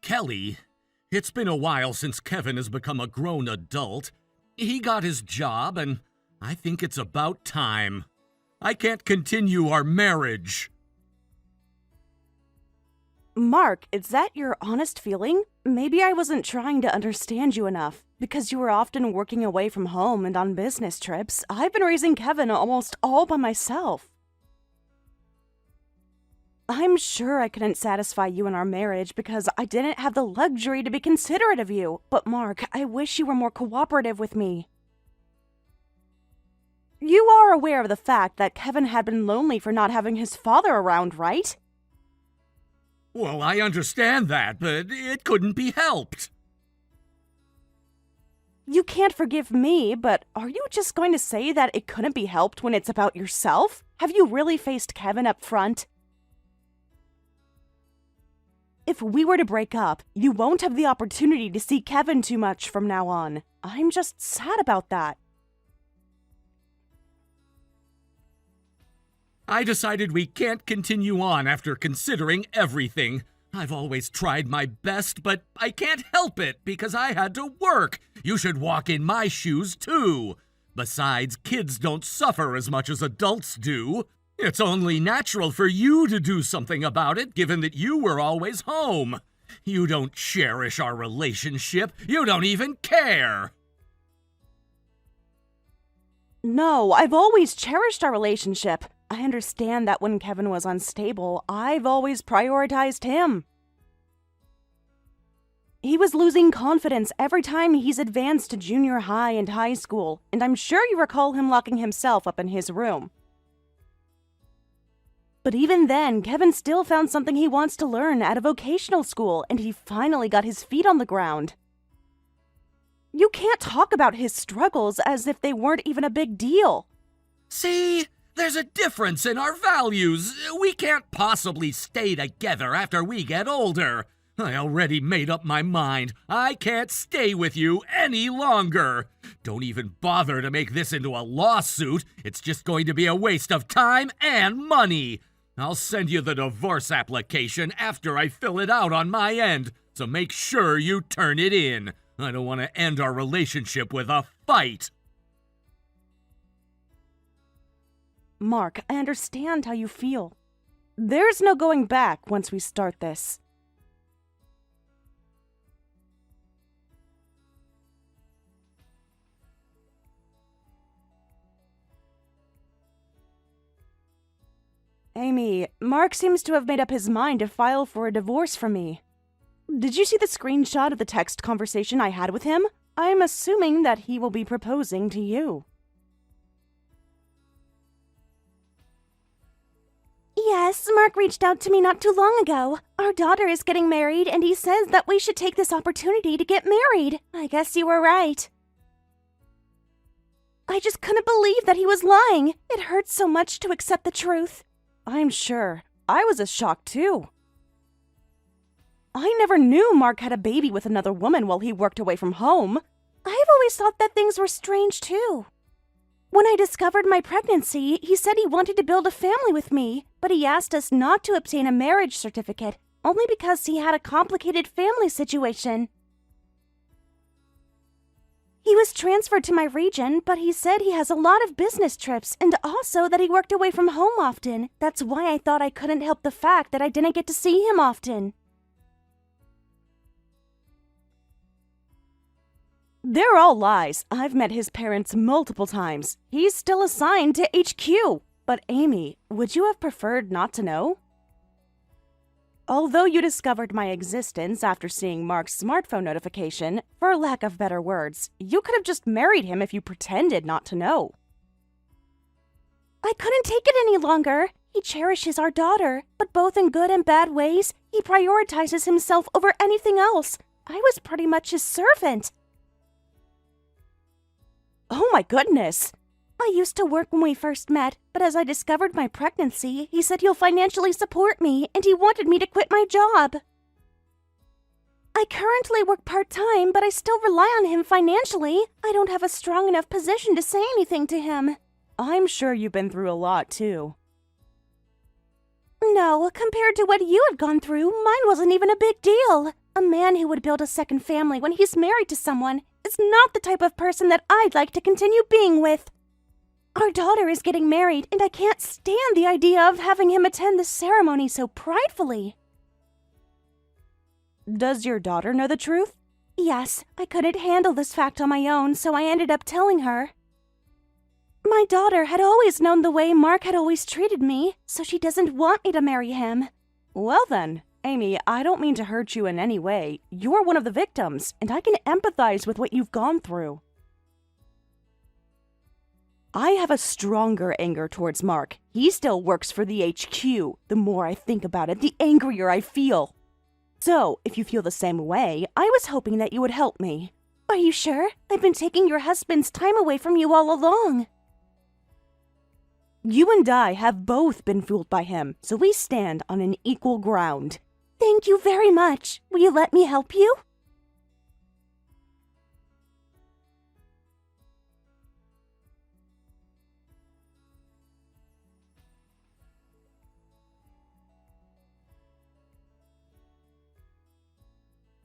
Kelly, it's been a while since Kevin has become a grown adult. He got his job, and I think it's about time. I can't continue our marriage. Mark, is that your honest feeling? Maybe I wasn't trying to understand you enough. Because you were often working away from home and on business trips, I've been raising Kevin almost all by myself. I'm sure I couldn't satisfy you in our marriage because I didn't have the luxury to be considerate of you. But Mark, I wish you were more cooperative with me. You are aware of the fact that Kevin had been lonely for not having his father around, right? Well, I understand that, but it couldn't be helped. You can't forgive me, but are you just going to say that it couldn't be helped when it's about yourself? Have you really faced Kevin up front? If we were to break up, you won't have the opportunity to see Kevin too much from now on. I'm just sad about that. I decided we can't continue on after considering everything. I've always tried my best, but I can't help it because I had to work. You should walk in my shoes, too. Besides, kids don't suffer as much as adults do. It's only natural for you to do something about it, given that you were always home. You don't cherish our relationship. You don't even care. No, I've always cherished our relationship. I understand that when Kevin was unstable, I've always prioritized him. He was losing confidence every time he's advanced to junior high and high school, and I'm sure you recall him locking himself up in his room. But even then, Kevin still found something he wants to learn at a vocational school, and he finally got his feet on the ground. You can't talk about his struggles as if they weren't even a big deal. See? There's a difference in our values. We can't possibly stay together after we get older. I already made up my mind. I can't stay with you any longer. Don't even bother to make this into a lawsuit. It's just going to be a waste of time and money. I'll send you the divorce application after I fill it out on my end, so make sure you turn it in. I don't want to end our relationship with a fight. Mark, I understand how you feel. There's no going back once we start this. Amy, Mark seems to have made up his mind to file for a divorce from me. Did you see the screenshot of the text conversation I had with him? I'm assuming that he will be proposing to you. Yes, Mark reached out to me not too long ago. Our daughter is getting married, and he says that we should take this opportunity to get married. I guess you were right. I just couldn't believe that he was lying. It hurts so much to accept the truth. I'm sure. I was as shocked too. I never knew Mark had a baby with another woman while he worked away from home. I've always thought that things were strange too. When I discovered my pregnancy, he said he wanted to build a family with me, but he asked us not to obtain a marriage certificate, only because he had a complicated family situation. He was transferred to my region, but he said he has a lot of business trips and also that he worked away from home often. That's why I thought I couldn't help the fact that I didn't get to see him often. They're all lies. I've met his parents multiple times. He's still assigned to HQ. But Amy, would you have preferred not to know? Although you discovered my existence after seeing Mark's smartphone notification, for lack of better words, you could have just married him if you pretended not to know. I couldn't take it any longer. He cherishes our daughter, but both in good and bad ways, he prioritizes himself over anything else. I was pretty much his servant. Oh my goodness! I used to work when we first met, but as I discovered my pregnancy, he said he'll financially support me, and he wanted me to quit my job. I currently work part-time, but I still rely on him financially. I don't have a strong enough position to say anything to him. I'm sure you've been through a lot, too. No, compared to what you had gone through, mine wasn't even a big deal. A man who would build a second family when he's married to someone is not the type of person that I'd like to continue being with. Our daughter is getting married, and I can't stand the idea of having him attend the ceremony so pridefully. Does your daughter know the truth? Yes, I couldn't handle this fact on my own, so I ended up telling her. My daughter had always known the way Mark had always treated me, so she doesn't want me to marry him. Well then, Amy, I don't mean to hurt you in any way. You're one of the victims, and I can empathize with what you've gone through. I have a stronger anger towards Mark. He still works for the HQ. The more I think about it, the angrier I feel. So, if you feel the same way, I was hoping that you would help me. Are you sure? I've been taking your husband's time away from you all along. You and I have both been fooled by him, so we stand on an equal ground. Thank you very much. Will you let me help you?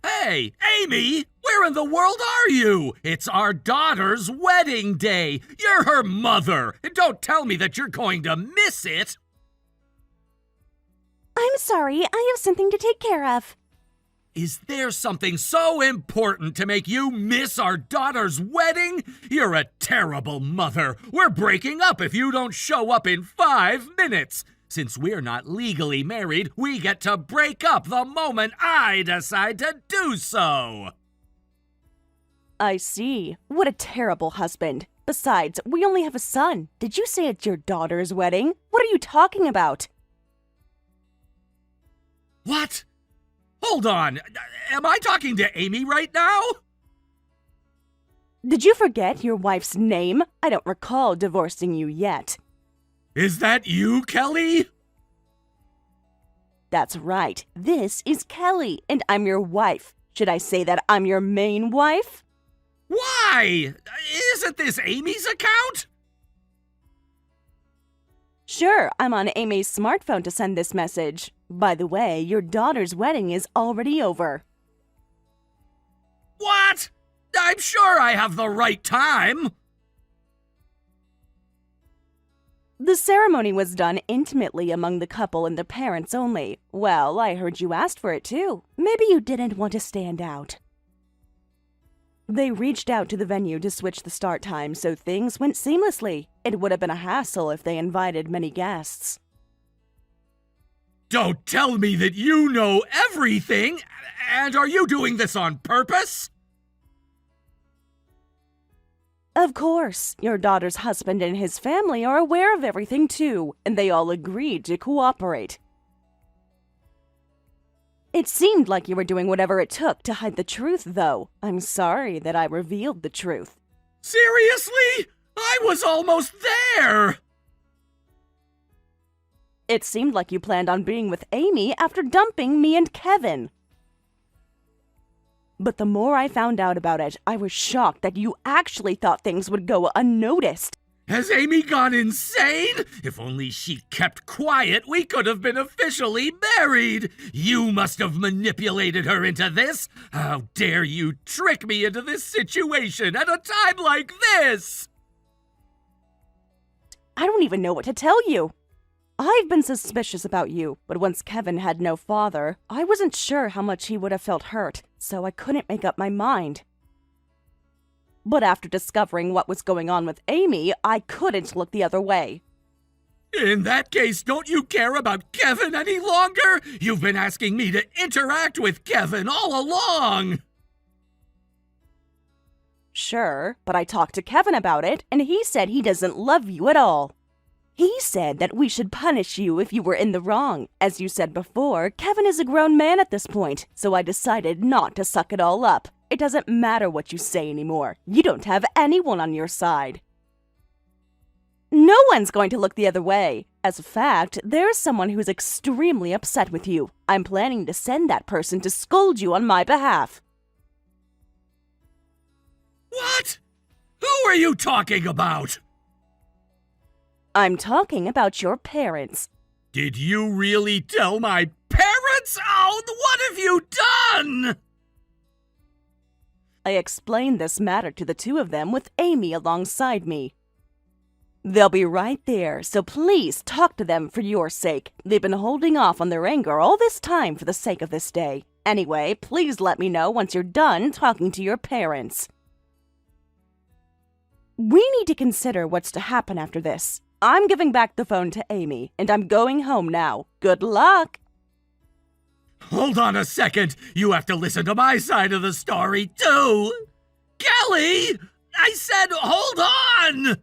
Hey, Amy! Where in the world are you? It's our daughter's wedding day. You're her mother. Don't tell me that you're going to miss it. I'm sorry, I have something to take care of. Is there something so important to make you miss our daughter's wedding? You're a terrible mother. We're breaking up if you don't show up in 5 minutes. Since we're not legally married, we get to break up the moment I decide to do so. I see. What a terrible husband. Besides, we only have a son. Did you say it's your daughter's wedding? What are you talking about? What? Hold on. Am I talking to Amy right now? Did you forget your wife's name? I don't recall divorcing you yet. Is that you, Kelly? That's right. This is Kelly, and I'm your wife. Should I say that I'm your main wife? Why? Isn't this Amy's account? Sure, I'm on Amy's smartphone to send this message. By the way, your daughter's wedding is already over. What? I'm sure I have the right time. The ceremony was done intimately among the couple and their parents only. Well, I heard you asked for it too. Maybe you didn't want to stand out. They reached out to the venue to switch the start time, so things went seamlessly. It would have been a hassle if they invited many guests. Don't tell me that you know everything! And are you doing this on purpose? Of course, your daughter's husband and his family are aware of everything too, and they all agreed to cooperate. It seemed like you were doing whatever it took to hide the truth, though. I'm sorry that I revealed the truth. Seriously? I was almost there! It seemed like you planned on being with Amy after dumping me and Kevin. But the more I found out about it, I was shocked that you actually thought things would go unnoticed. Has Amy gone insane? If only she kept quiet, we could have been officially married. You must have manipulated her into this. How dare you trick me into this situation at a time like this? I don't even know what to tell you. I've been suspicious about you, but once Kevin had no father, I wasn't sure how much he would have felt hurt, so I couldn't make up my mind. But after discovering what was going on with Amy, I couldn't look the other way. In that case, don't you care about Kevin any longer? You've been asking me to interact with Kevin all along. Sure, but I talked to Kevin about it, and he said he doesn't love you at all. He said that we should punish you if you were in the wrong. As you said before, Kevin is a grown man at this point, so I decided not to suck it all up. It doesn't matter what you say anymore. You don't have anyone on your side. No one's going to look the other way. As a fact, there's someone who's extremely upset with you. I'm planning to send that person to scold you on my behalf. What? Who are you talking about? I'm talking about your parents. Did you really tell my parents? Oh, what have you done? I explained this matter to the two of them with Amy alongside me. They'll be right there, so please talk to them for your sake. They've been holding off on their anger all this time for the sake of this day. Anyway, please let me know once you're done talking to your parents. We need to consider what's to happen after this. I'm giving back the phone to Amy, and I'm going home now. Good luck! Hold on a second. You have to listen to my side of the story, too. Kelly! I said hold on!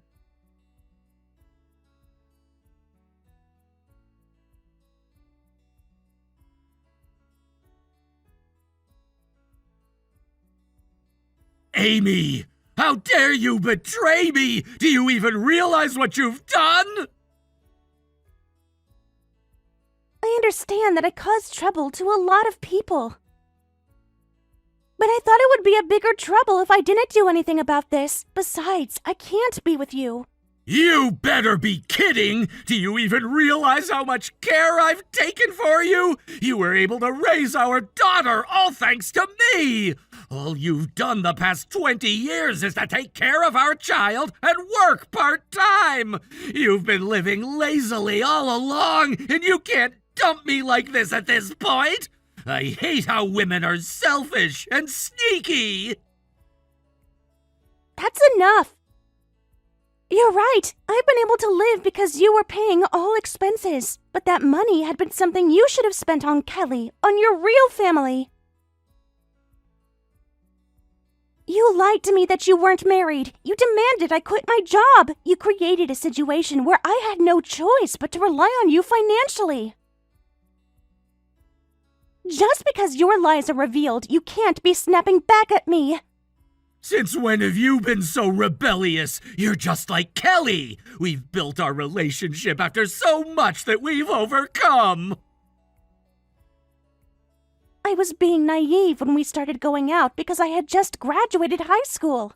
Amy! How dare you betray me? Do you even realize what you've done? I understand that I caused trouble to a lot of people. But I thought it would be a bigger trouble if I didn't do anything about this. Besides, I can't be with you. You better be kidding! Do you even realize how much care I've taken for you? You were able to raise our daughter, all thanks to me! All you've done the past 20 years is to take care of our child and work part-time! You've been living lazily all along, and you can't dump me like this at this point! I hate how women are selfish and sneaky! That's enough! You're right. I've been able to live because you were paying all expenses. But that money had been something you should have spent on Kelly, on your real family. You lied to me that you weren't married. You demanded I quit my job. You created a situation where I had no choice but to rely on you financially. Just because your lies are revealed, you can't be snapping back at me. Since when have you been so rebellious? You're just like Kelly. We've built our relationship after so much that we've overcome. I was being naive when we started going out because I had just graduated high school.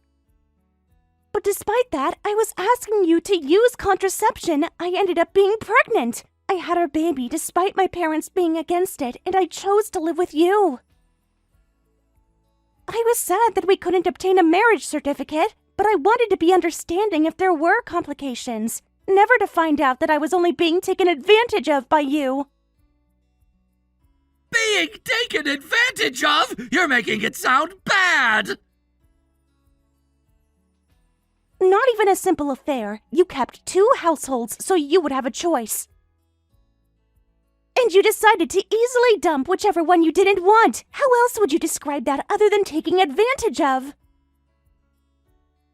But despite that, I was asking you to use contraception. I ended up being pregnant. I had our baby despite my parents being against it, and I chose to live with you. I was sad that we couldn't obtain a marriage certificate, but I wanted to be understanding if there were complications, never to find out that I was only being taken advantage of by you. Being taken advantage of? You're making it sound bad! Not even a simple affair. You kept 2 households so you would have a choice. And you decided to easily dump whichever one you didn't want. How else would you describe that other than taking advantage of?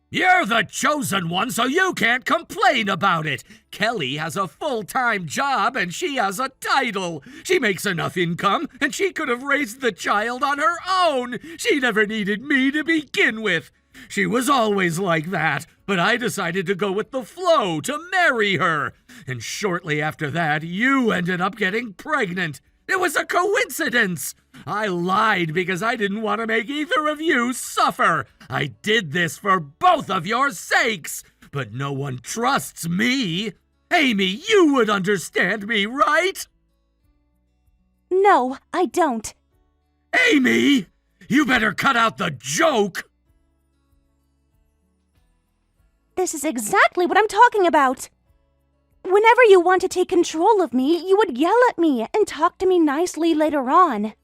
You're the chosen one, so you can't complain about it. Kelly has a full-time job and she has a title. She makes enough income and she could have raised the child on her own. She never needed me to begin with. She was always like that, but I decided to go with the flow to marry her. And shortly after that, you ended up getting pregnant. It was a coincidence. I lied because I didn't want to make either of you suffer. I did this for both of your sakes, but no one trusts me. Amy, you would understand me, right? No, I don't. Amy, you better cut out the joke. This is exactly what I'm talking about. Whenever you want to take control of me, you would yell at me and talk to me nicely later on.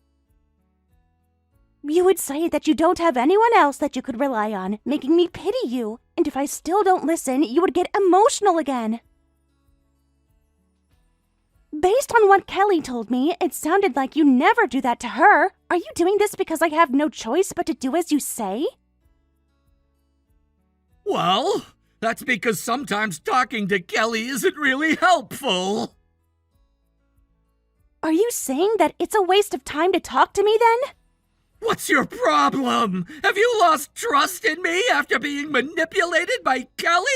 You would say that you don't have anyone else that you could rely on, making me pity you, and if I still don't listen, you would get emotional again. Based on what Kelly told me, it sounded like you never do that to her. Are you doing this because I have no choice but to do as you say? Well, that's because sometimes talking to Kelly isn't really helpful. Are you saying that it's a waste of time to talk to me then? What's your problem? Have you lost trust in me after being manipulated by Kelly?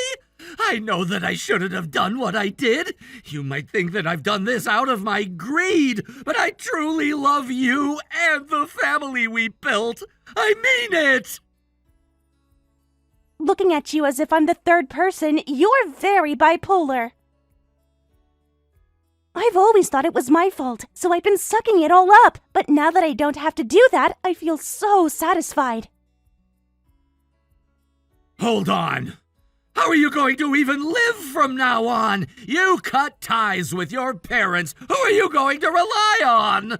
I know that I shouldn't have done what I did. You might think that I've done this out of my greed, but I truly love you and the family we built. I mean it! Looking at you as if I'm the third person, you're very bipolar. I've always thought it was my fault, so I've been sucking it all up. But now that I don't have to do that, I feel so satisfied. Hold on. How are you going to even live from now on? You cut ties with your parents. Who are you going to rely on?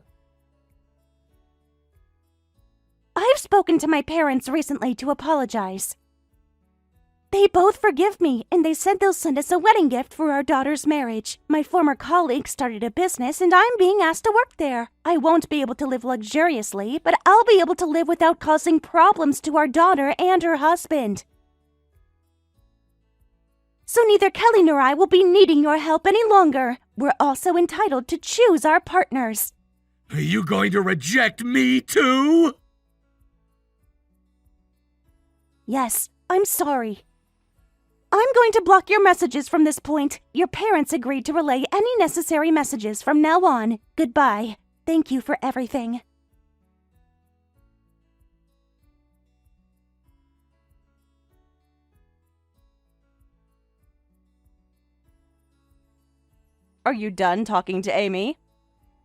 I've spoken to my parents recently to apologize. They both forgive me, and they said they'll send us a wedding gift for our daughter's marriage. My former colleague started a business, and I'm being asked to work there. I won't be able to live luxuriously, but I'll be able to live without causing problems to our daughter and her husband. So neither Kelly nor I will be needing your help any longer. We're also entitled to choose our partners. Are you going to reject me too? Yes, I'm sorry. I'm going to block your messages from this point. Your parents agreed to relay any necessary messages from now on. Goodbye. Thank you for everything. Are you done talking to Amy?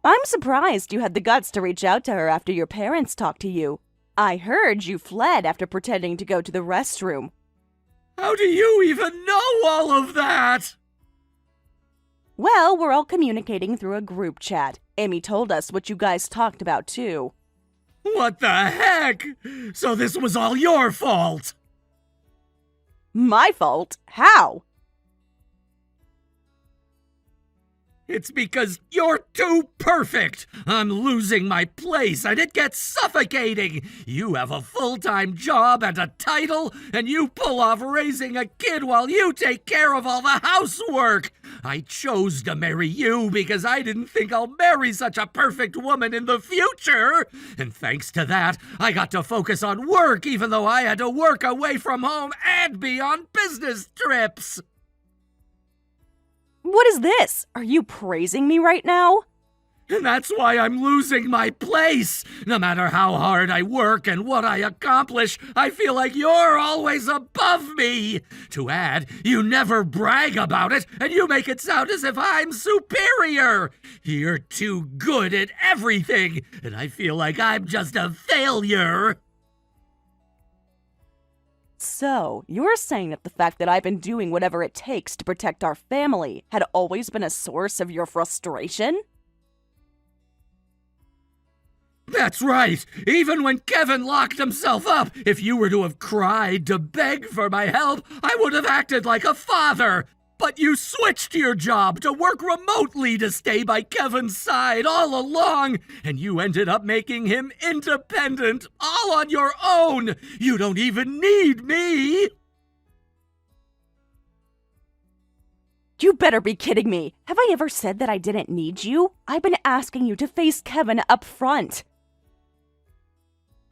I'm surprised you had the guts to reach out to her after your parents talked to you. I heard you fled after pretending to go to the restroom. How do you even know all of that? Well, we're all communicating through a group chat. Amy told us what you guys talked about, too. What the heck? So this was all your fault? My fault? How? It's because you're too perfect. I'm losing my place and it gets suffocating. You have a full-time job and a title, and you pull off raising a kid while you take care of all the housework. I chose to marry you because I didn't think I'll marry such a perfect woman in the future. And thanks to that, I got to focus on work even though I had to work away from home and be on business trips. What is this? Are you praising me right now? And that's why I'm losing my place. No matter how hard I work and what I accomplish, I feel like you're always above me. To add, you never brag about it, and you make it sound as if I'm superior. You're too good at everything, and I feel like I'm just a failure. So, you're saying that the fact that I've been doing whatever it takes to protect our family had always been a source of your frustration? That's right. Even when Kevin locked himself up, if you were to have cried to beg for my help, I would have acted like a father. But you switched your job to work remotely to stay by Kevin's side all along, and you ended up making him independent, all on your own. You don't even need me. You better be kidding me. Have I ever said that I didn't need you? I've been asking you to face Kevin up front.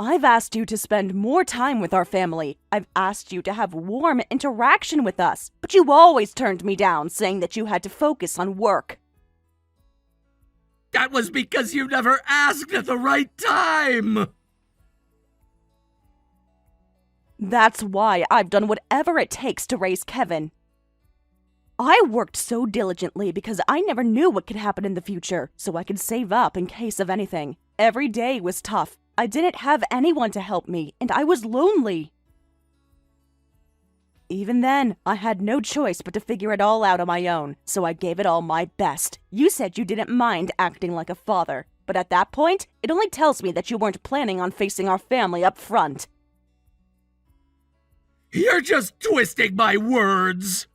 I've asked you to spend more time with our family. I've asked you to have warm interaction with us, but you always turned me down, saying that you had to focus on work. That was because you never asked at the right time. That's why I've done whatever it takes to raise Kevin. I worked so diligently because I never knew what could happen in the future, so I could save up in case of anything. Every day was tough. I didn't have anyone to help me, and I was lonely. Even then, I had no choice but to figure it all out on my own, so I gave it all my best. You said you didn't mind acting like a father, but at that point, it only tells me that you weren't planning on facing our family up front. You're just twisting my words.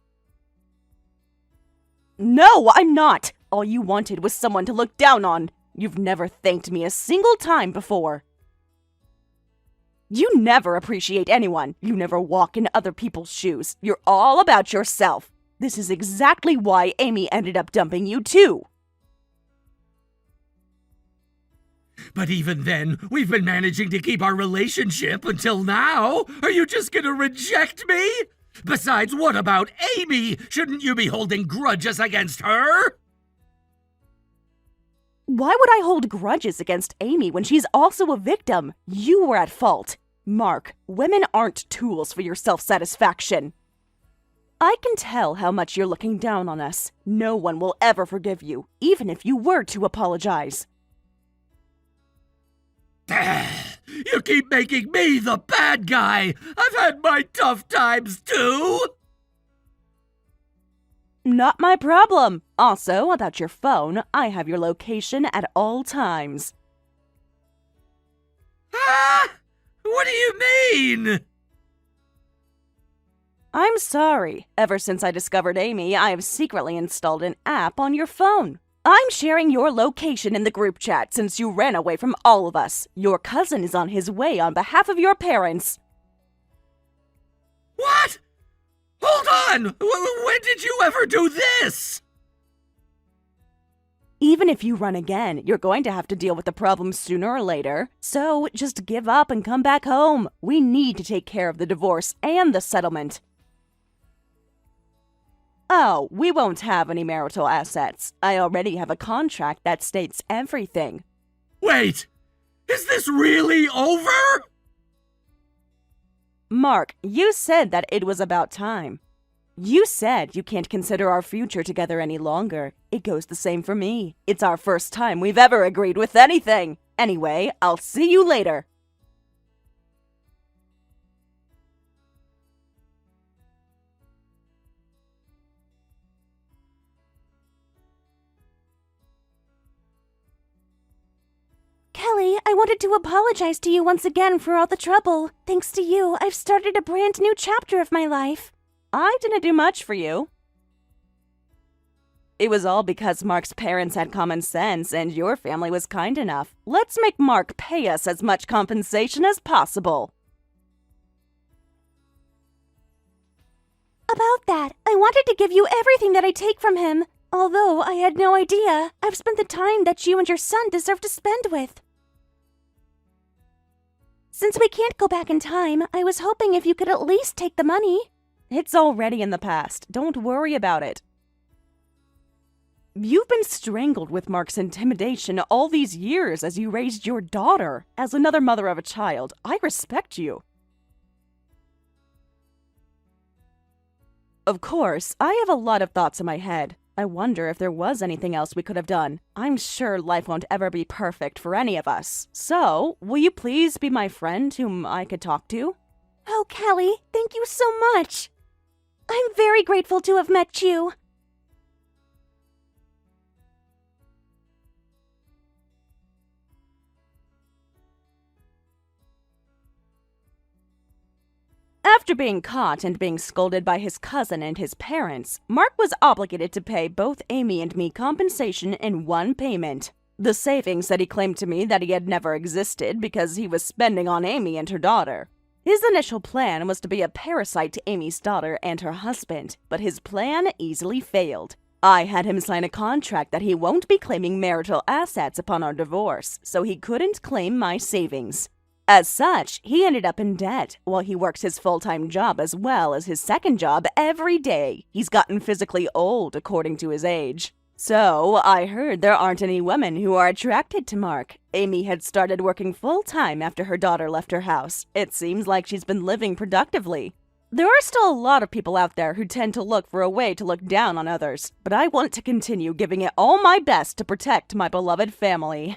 No, I'm not! All you wanted was someone to look down on. You've never thanked me a single time before. You never appreciate anyone. You never walk in other people's shoes. You're all about yourself. This is exactly why Amy ended up dumping you, too. But even then, we've been managing to keep our relationship until now. Are you just gonna reject me? Besides, what about Amy? Shouldn't you be holding grudges against her? Why would I hold grudges against Amy when she's also a victim? You were at fault. Mark, women aren't tools for your self-satisfaction. I can tell how much you're looking down on us. No one will ever forgive you, even if you were to apologize. You keep making me the bad guy. I've had my tough times too. Not my problem. Also, about your phone, I have your location at all times. Ah! What do you mean? I'm sorry. Ever since I discovered Amy, I have secretly installed an app on your phone. I'm sharing your location in the group chat since you ran away from all of us. Your cousin is on his way on behalf of your parents. What? Hold on! When did you ever do this? Even if you run again, you're going to have to deal with the problem sooner or later. So just give up and come back home. We need to take care of the divorce and the settlement. Oh, we won't have any marital assets. I already have a contract that states everything. Wait! Is this really over? Mark, you said that it was about time. You said you can't consider our future together any longer. It goes the same for me. It's our first time we've ever agreed with anything. Anyway, I'll see you later. Kelly, I wanted to apologize to you once again for all the trouble. Thanks to you, I've started a brand new chapter of my life. I didn't do much for you. It was all because Mark's parents had common sense and your family was kind enough. Let's make Mark pay us as much compensation as possible. About that, I wanted to give you everything that I take from him. Although I had no idea, I've spent the time that you and your son deserve to spend with. Since we can't go back in time, I was hoping if you could at least take the money. It's already in the past. Don't worry about it. You've been strangled with Mark's intimidation all these years as you raised your daughter. As another mother of a child, I respect you. Of course, I have a lot of thoughts in my head. I wonder if there was anything else we could have done. I'm sure life won't ever be perfect for any of us. So, will you please be my friend whom I could talk to? Oh, Kelly, thank you so much. I'm very grateful to have met you. After being caught and being scolded by his cousin and his parents, Mark was obligated to pay both Amy and me compensation in one payment. The savings that he claimed to me that he had never existed because he was spending on Amy and her daughter. His initial plan was to be a parasite to Amy's daughter and her husband, but his plan easily failed. I had him sign a contract that he won't be claiming marital assets upon our divorce, so he couldn't claim my savings. As such, he ended up in debt while he works his full-time job as well as his second job every day. He's gotten physically old according to his age. So, I heard there aren't any women who are attracted to Mark. Amy had started working full-time after her daughter left her house. It seems like she's been living productively. There are still a lot of people out there who tend to look for a way to look down on others, but I want to continue giving it all my best to protect my beloved family.